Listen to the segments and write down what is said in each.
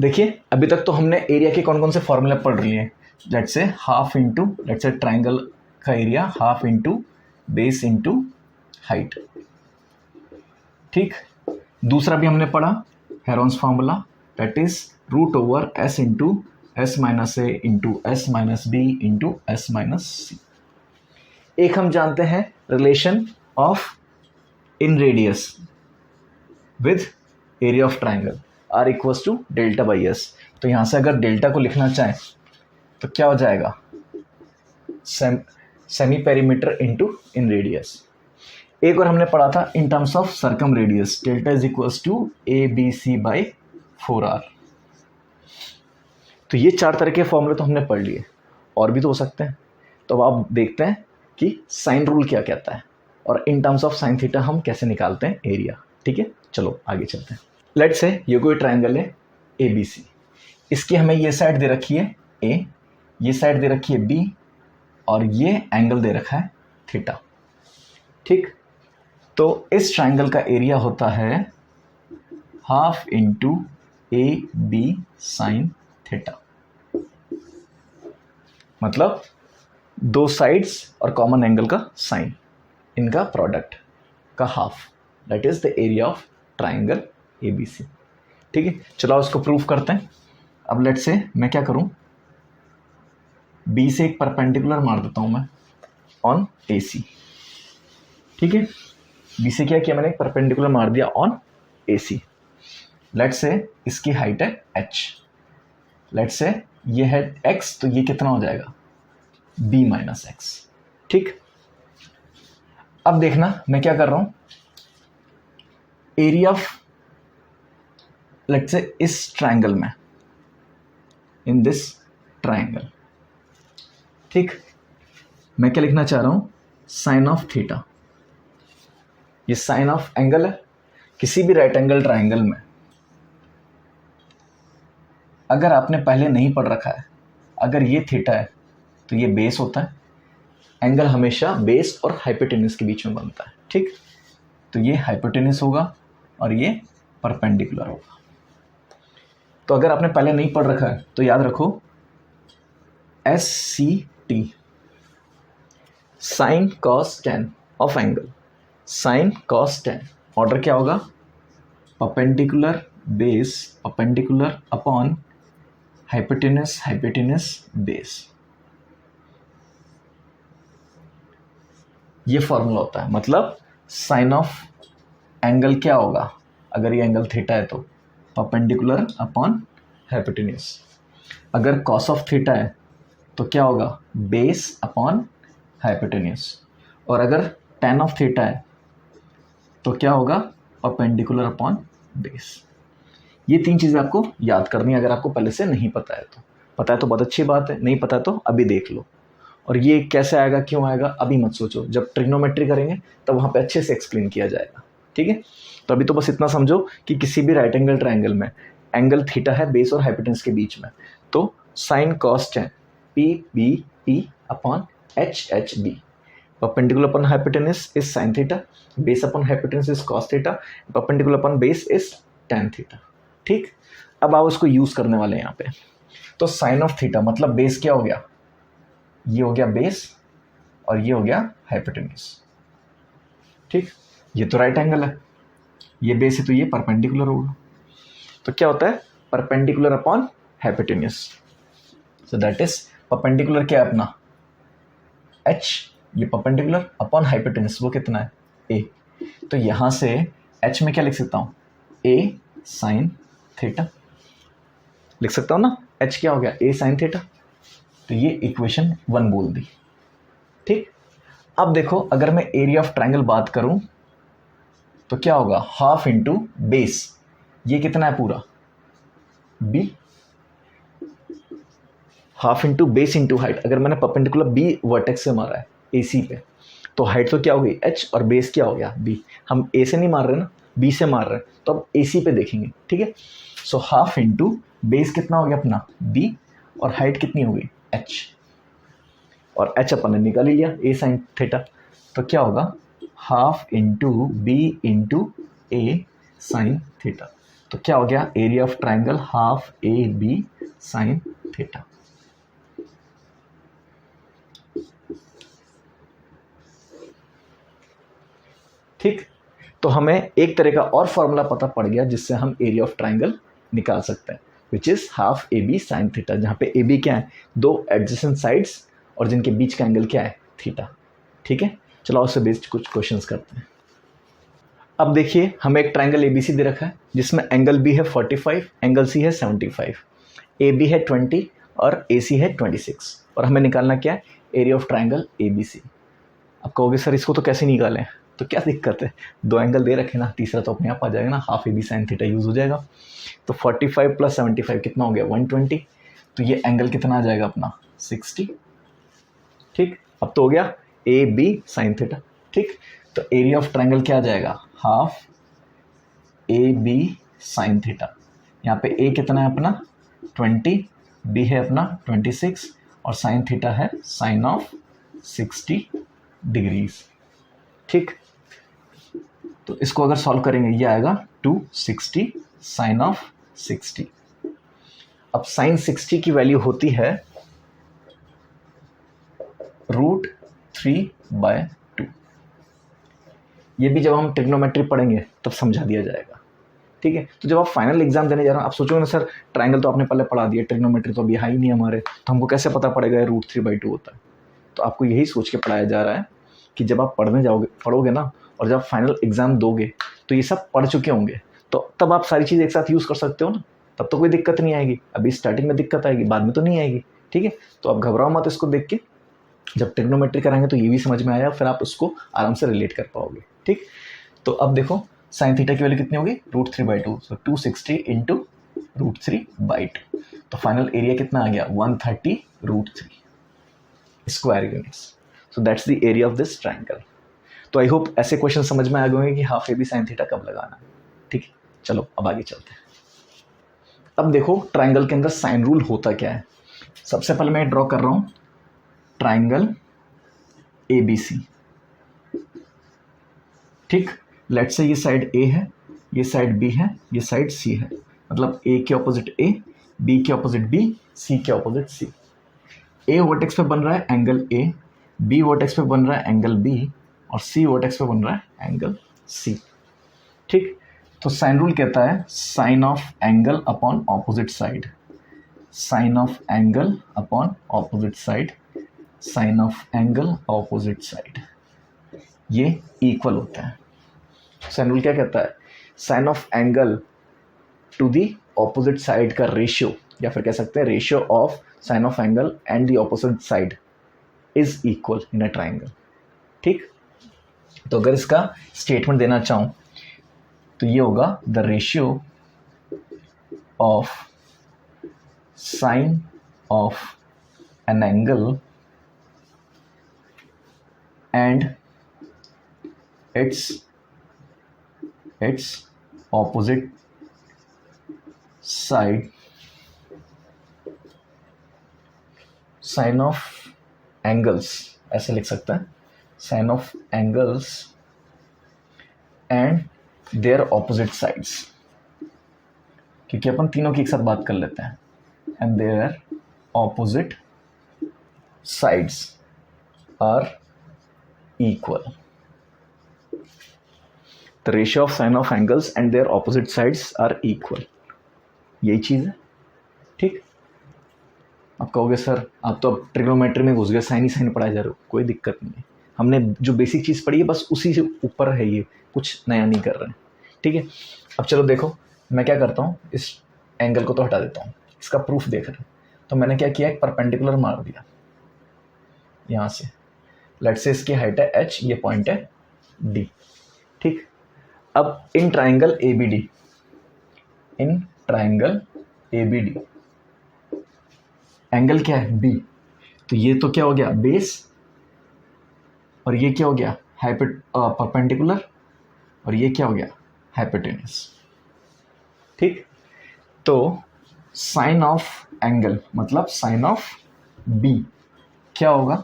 देखिए अभी तक तो हमने एरिया के कौन कौन से फॉर्मूले पढ़ लिए हैं। Let's say half into, let's say triangle का area half into base into height. ठीक, दूसरा भी हमने पढ़ा Heron's formula, that is root over s into s minus a into s minus b into s minus c. एक हम जानते हैं relation of in radius with area of triangle r equals to delta by s. तो यहाँ से अगर delta को लिखना चाहें तो क्या हो जाएगा, semi perimeter into inradius. एक और हमने पढ़ा था in terms of circumradius, delta is equals to A B C by 4r। तो ये 4 तरह के फॉर्मूले तो हमने पढ़ लिए, और भी तो हो सकते हैं। तो अब आप देखते हैं कि साइन रूल क्या कहता है और इन टर्म्स ऑफ साइन थीटा हम कैसे निकालते हैं एरिया। ठीक है, चलो आगे चलते हैं। लेट्स से ये कोई ट्राइंगल है ए बी सी, इसकी हमें ये साइड दे रखी है ए, ये साइड दे रखी है बी, और ये एंगल दे रखा है थीटा। ठीक, तो इस ट्राइंगल का एरिया होता है half into A B sine theta, मतलब दो साइड्स और कॉमन एंगल का साइन, इनका प्रोडक्ट का half, that is the area of triangle A B C. ठीक है, चलो इसको प्रूफ करते हैं। अब लेट से मैं क्या करूं, बी से एक परपेंडिकुलर मार देता हूं मैं ऑन ए सी। ठीक है, बी से क्या किया मैंने, एक परपेंडिकुलर मार दिया ऑन ए सी। लेट से इसकी हाइट है h, लेट से ये है x, तो ये कितना हो जाएगा b माइनस एक्स। ठीक, अब देखना मैं क्या कर रहा हूं, एरिया ऑफ लेट से इस ट्राइंगल में, इन दिस ट्राइंगल। ठीक, मैं क्या लिखना चाह रहा हूं, साइन ऑफ थीटा। ये साइन ऑफ एंगल है किसी भी राइट एंगल ट्राइंगल में। अगर आपने पहले नहीं पढ़ रखा है, अगर ये थीटा है तो ये बेस होता है। एंगल हमेशा बेस और हाइपोटेन्यूज के बीच में बनता है। ठीक, तो ये हाइपोटेन्यूज होगा और ये परपेंडिकुलर होगा। तो अगर आपने पहले नहीं पढ़ रखा है तो याद रखो S C T, sine cos tan of angle, sine cos tan, order क्या होगा, perpendicular base, perpendicular upon hypotenuse, hypotenuse base. ये फॉर्मूला होता है, मतलब साइन ऑफ एंगल क्या होगा, अगर ये एंगल थीटा है तो परपेंडिकुलर अपॉन हाइपोटेन्यूज। अगर कॉस ऑफ थीटा है तो क्या होगा, बेस अपॉन हाइपोटेन्यूज। और अगर tan ऑफ थीटा है तो क्या होगा, परपेंडिकुलर अपॉन बेस। ये 3 चीज़ें आपको याद करनी है अगर आपको पहले से नहीं पता है तो। पता है तो बहुत अच्छी बात है, नहीं पता है तो अभी देख लो। और ये कैसे आएगा, क्यों आएगा, अभी मत सोचो, जब ट्रिग्नोमेट्री करेंगे तब वहाँ पे अच्छे से एक्सप्लेन किया जाएगा। ठीक है, तो अभी तो बस इतना समझो कि किसी भी राइट एंगल ट्राइंगल में एंगल थीटा है बेस और हाइपोटेन्यूज के बीच में, तो sine cos tan P B T upon H H B, perpendicular upon hypotenuse is sin theta, base upon hypotenuse is cos theta, perpendicular upon base is tan theta। ठीक, अब आप उसको यूज करने वाले हैं यहाँ पे। तो साइन ऑफ थीटा मतलब बेस क्या हो गया, ये हो गया बेस और ये हो गया हाइपोटेन्यूज। ठीक, ये तो राइट एंगल है, ये बेस है तो ये परपेंडिकुलर होगा। तो क्या होता है, perpendicular upon hypotenuse. So that is perpendicular क्या है अपना h, ये परपेंडिकुलर अपॉन हाइपोटेन्यूज, वो कितना है a। तो यहाँ से h में क्या लिख सकता हूँ, a साइन थीटा लिख सकता हूँ ना, h क्या हो गया a साइन थीटा। तो ये इक्वेशन 1 बोल दी। ठीक, अब देखो अगर मैं एरिया ऑफ ट्राइंगल बात करूं तो क्या होगा, हाफ इंटू बेस, ये कितना है पूरा b, half into base into height. अगर मैंने परपेंडिकुलर b वर्टेक्स से मारा है AC पे तो हाइट तो क्या हो गई h और बेस क्या हो गया b। हम a से नहीं मार रहे ना, b से मार रहे हैं, तो अब AC पे देखेंगे। ठीक है, सो हाफ इंटू बेस कितना हो गया अपना b और हाइट कितनी हो गई h, और h अपन ने निकाल ही लिया a साइन थीटा। तो क्या होगा, half into b into a sine theta. तो क्या हो गया, area of triangle half A B sine theta. ठीक, तो हमें एक तरह का और फॉर्मूला पता पड़ गया जिससे हम एरिया ऑफ ट्राइंगल निकाल सकते हैं, which is half A B sine theta, जहाँ पे ए बी क्या है, दो एडजेसेंट साइड्स और जिनके बीच का एंगल क्या है, थीटा। ठीक है, चलो उससे बेस्ड कुछ क्वेश्चंस करते हैं। अब देखिए हमें एक ट्राइंगल एबीसी दे रखा है जिसमें एंगल बी है 45, एंगल सी है 75, ए बी है 20 और ए सी है 26, और हमें निकालना क्या है, area of triangle A B C. अब कहोगे सर इसको तो कैसे निकालें, तो क्या दिक्कत है, दो एंगल दे रखे ना, तीसरा तो अपने आप आ जाएगा ना, half A B sine theta use हो जाएगा। तो 45 प्लस 75 कितना हो गया, 120, तो ये एंगल कितना आ जाएगा अपना 60। ठीक, अब तो हो गया ए बी साइन थीटा। ठीक, तो एरिया ऑफ ट्राइंगल क्या आ जाएगा, half A B sine theta. यहाँ पे ए कितना है अपना 20, बी है अपना 26 और साइन थीटा है साइन ऑफ 60 डिग्रीज। ठीक, तो इसको अगर सॉल्व करेंगे ये आएगा 260 साइन ऑफ 60। अब साइन 60 की वैल्यू होती है √3/2। ये भी जब हम ट्रिग्नोमेट्री पढ़ेंगे तब समझा दिया जाएगा। ठीक है, तो जब आप फाइनल एग्जाम देने जा रहे हो आप सोचोगे ना सर ट्राइंगल तो आपने पहले पढ़ा दिया, ट्रिग्नोमेट्री तो अभी है ही नहीं हमारे, तो हमको कैसे पता पड़ेगा √3/2 होता है। तो आपको यही सोच के पढ़ाया जा रहा है कि जब आप पढ़ोगे ना और जब फाइनल एग्जाम दोगे तो ये सब पढ़ चुके होंगे, तो तब आप सारी चीज़ एक साथ यूज़ कर सकते हो ना, तब तो कोई दिक्कत नहीं आएगी। अभी स्टार्टिंग में दिक्कत आएगी, बाद में तो नहीं आएगी। ठीक है, तो आप घबराओ मत इसको देख के, जब ट्रिग्नोमेट्री कराएंगे तो ये भी समझ में आया, फिर आप उसको आराम से रिलेट कर पाओगे। ठीक, तो अब देखो साइन थीटा की वैल्यू कितनी होगी, √3/2, सो 260 इंटू √3/2, तो फाइनल एरिया कितना आ गया 130 √3 square units. So that's the area of this triangle. तो आई होप ऐसे क्वेश्चन समझ में आ गए होंगे कि half A B sine theta कब लगाना है। ठीक है, चलो अब आगे चलते हैं। अब देखो ट्राइंगल के अंदर साइन रूल होता क्या है। सबसे पहले मैं ड्रॉ कर रहा हूं ट्राइंगल ए बी सी। ठीक, लेट्स से ये साइड ए है, ये साइड बी है, ये साइड सी है, मतलब ए के ऑपोजिट ए, बी के ऑपोजिट बी, सी के ऑपोजिट सी। ए वर्टेक्स पे बन रहा है एंगल ए, बी वर्टेक्स पे बन रहा है एंगल बी और सी वर्टेक्स पे बन रहा है एंगल सी। ठीक, तो साइन रूल कहता है sine of angle upon opposite side, sine of angle upon opposite side, sine of angle opposite side, ये इक्वल होता है। साइन रूल क्या कहता है, sine of angle to the opposite side का रेशियो, या फिर कह सकते हैं ratio of sine of angle and the opposite side is equal in a triangle. ठीक, तो अगर इसका स्टेटमेंट देना चाहूं तो ये होगा the ratio of sine of an angle and its opposite side, sine of angles ऐसे लिख सकते हैं, sine of angles and their opposite sides, क्योंकि अपन तीनों की एक साथ बात कर लेते हैं, and their opposite sides are equal. The ratio of sine of angles and their opposite sides are equal, यही चीज़ है। ठीक, आप कहोगे सर आप तो अब ट्रिग्नोमेट्री में घुस गए, साइन ही साइन पढ़ाए जा रहे हो, कोई दिक्कत नहीं है, हमने जो बेसिक चीज़ पढ़ी है बस उसी से ऊपर है, ये कुछ नया नहीं कर रहे हैं। ठीक है, अब चलो देखो मैं क्या करता हूँ, इस एंगल को तो हटा देता हूँ, इसका प्रूफ देख रहे हैं। तो मैंने क्या किया, एक परपेंडिकुलर मार दिया यहाँ से, लेट से इसकी हाइट है h, ये पॉइंट है d। ठीक, अब in triangle A B D, in triangle A B D angle क्या है बी, तो ये तो क्या हो गया बेस और ये क्या हो गया परपेंडिकुलर और ये क्या हो गया हाइपोटेन्यूस। ठीक, तो साइन ऑफ एंगल मतलब साइन ऑफ बी क्या होगा,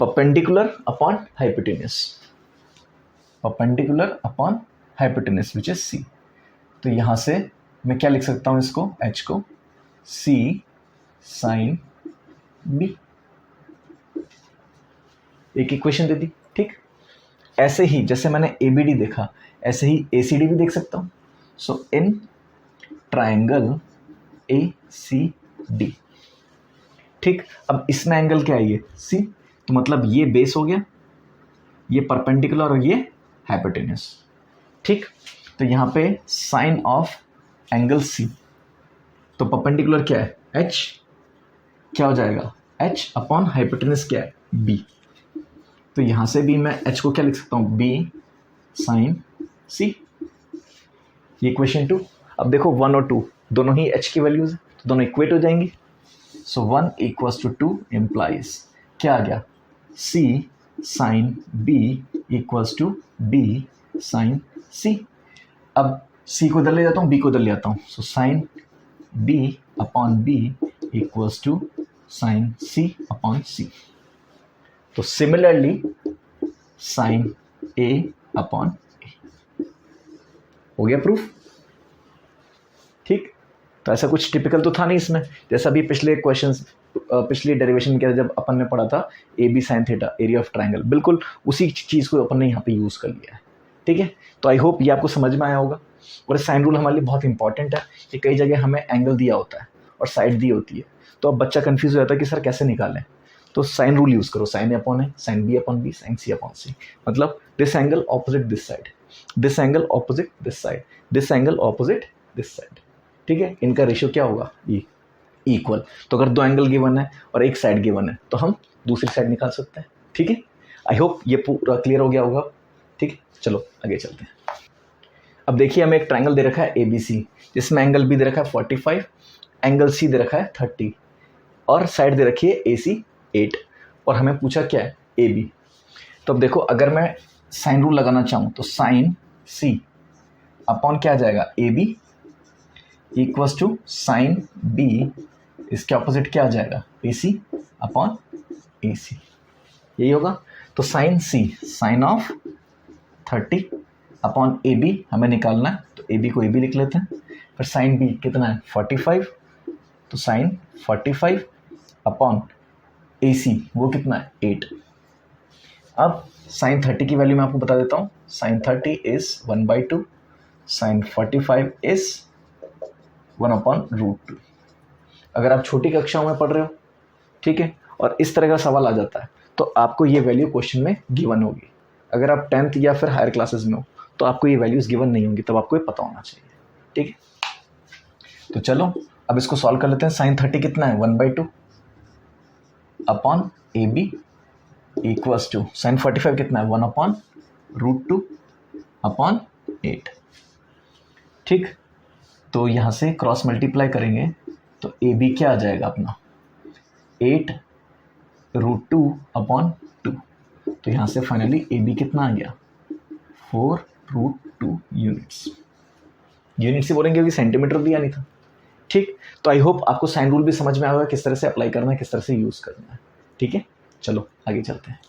perpendicular upon hypotenuse, perpendicular upon hypotenuse which is C. तो यहाँ से मैं क्या लिख सकता हूँ इसको, एच को सी साइन बी, एक इक्वेशन दे दी। ठीक, ऐसे ही जैसे मैंने ए बी डी देखा ऐसे ही ए सी डी भी देख सकता हूँ। सो इन ट्राइंगल ए सी डी, ठीक, अब इसमें एंगल क्या है, ये सी, तो मतलब ये बेस हो गया, ये परपेंडिकुलर और ये हाइपोटेन्यूस। ठीक, तो यहाँ पे साइन ऑफ एंगल सी, तो परपेंडिकुलर क्या है एच, क्या हो जाएगा एच अपॉन हाइपोटेन्यूस क्या है बी। तो यहाँ से भी मैं एच को क्या लिख सकता हूँ, बी साइन सी, ये इक्वेशन 2। अब देखो 1 और 2 दोनों ही एच की वैल्यूज है, तो दोनों इक्वेट हो जाएंगी। सो 1 इक्वल्स टू 2 इम्प्लाइज क्या आ गया, C sine B equals to B sine C. अब सी को इधर ले जाता हूँ, बी को इधर ले आता हूँ, so sine b upon b equals to sine c upon c. तो similarly sine a upon a, हो गया प्रूफ। ठीक, तो ऐसा कुछ टिपिकल तो था नहीं इसमें, जैसा भी पिछले क्वेश्चंस पिछली डेरिवेशन के जब अपन ने पढ़ा था A B sine theta area of triangle, बिल्कुल उसी चीज़ को अपन ने यहाँ पे यूज़ कर लिया है। ठीक है, तो आई होप ये आपको समझ में आया होगा। और साइन रूल हमारे लिए बहुत इंपॉर्टेंट है कि कई जगह हमें एंगल दिया होता है और साइड दी होती है, तो अब बच्चा कन्फ्यूज हो जाता है कि सर कैसे निकालें, तो साइन रूल यूज़ करो, sine a upon a, sine b upon b, sine c upon c, मतलब this angle opposite this side, this angle opposite this side, this angle opposite this side. ठीक है, इनका ratio क्या होगा, ये equal. तो अगर दो एंगल गिवन है और एक साइड गिवन है तो हम दूसरी साइड निकाल सकते हैं। ठीक है, आई होप ये पूरा क्लियर हो गया होगा। ठीक है, चलो आगे चलते हैं। अब देखिए हमें एक ट्राइंगल दे रखा है ए बी सी, जिसमें एंगल बी दे रखा है 45, एंगल सी दे रखा है 30 और साइड दे रखी है ए सी 8, और हमें पूछा क्या है ए बी। तो अब देखो अगर मैं साइन रूल लगाना चाहूँ तो साइन सी अपॉन क्या आ जाएगा A B equals to sine B, इसके ऑपोजिट क्या आ जाएगा ए सी अपॉन ए सी, यही होगा। तो sine C sine of 30 upon A B हमें निकालना है, तो ए बी को ए बी लिख लेते हैं। फिर साइन बी कितना है 45, तो साइन 45 अपॉन ए सी वो कितना है 8। अब साइन 30 की वैल्यू मैं आपको बता देता हूँ, साइन 30 इज 1/2, साइन 45 इज 1/√2। अगर आप छोटी कक्षाओं में पढ़ रहे हो, ठीक है, और इस तरह का सवाल आ जाता है तो आपको ये वैल्यू क्वेश्चन में गिवन होगी। अगर आप 10th या फिर हायर क्लासेस में हो तो आपको ये वैल्यूज़ गिवन नहीं होंगी, तब आपको ये पता होना चाहिए। ठीक है, तो चलो अब इसको सॉल्व कर लेते हैं। साइन 30 कितना है 1/2 upon A B equals to sine 45 कितना है 1/√2 अपॉन 8। ठीक, तो यहाँ से क्रॉस मल्टीप्लाई करेंगे तो ए बी क्या आ जाएगा अपना 8√2 अपॉन 2। तो यहाँ से फाइनली ए बी कितना आ गया 4√2 यूनिट्स। यूनिट्स ही बोलेंगे क्योंकि सेंटीमीटर दिया नहीं था। ठीक, तो आई होप आपको साइन रूल भी समझ में आएगा किस तरह से अप्लाई करना है, किस तरह से यूज़ करना है। ठीक है, चलो आगे चलते हैं।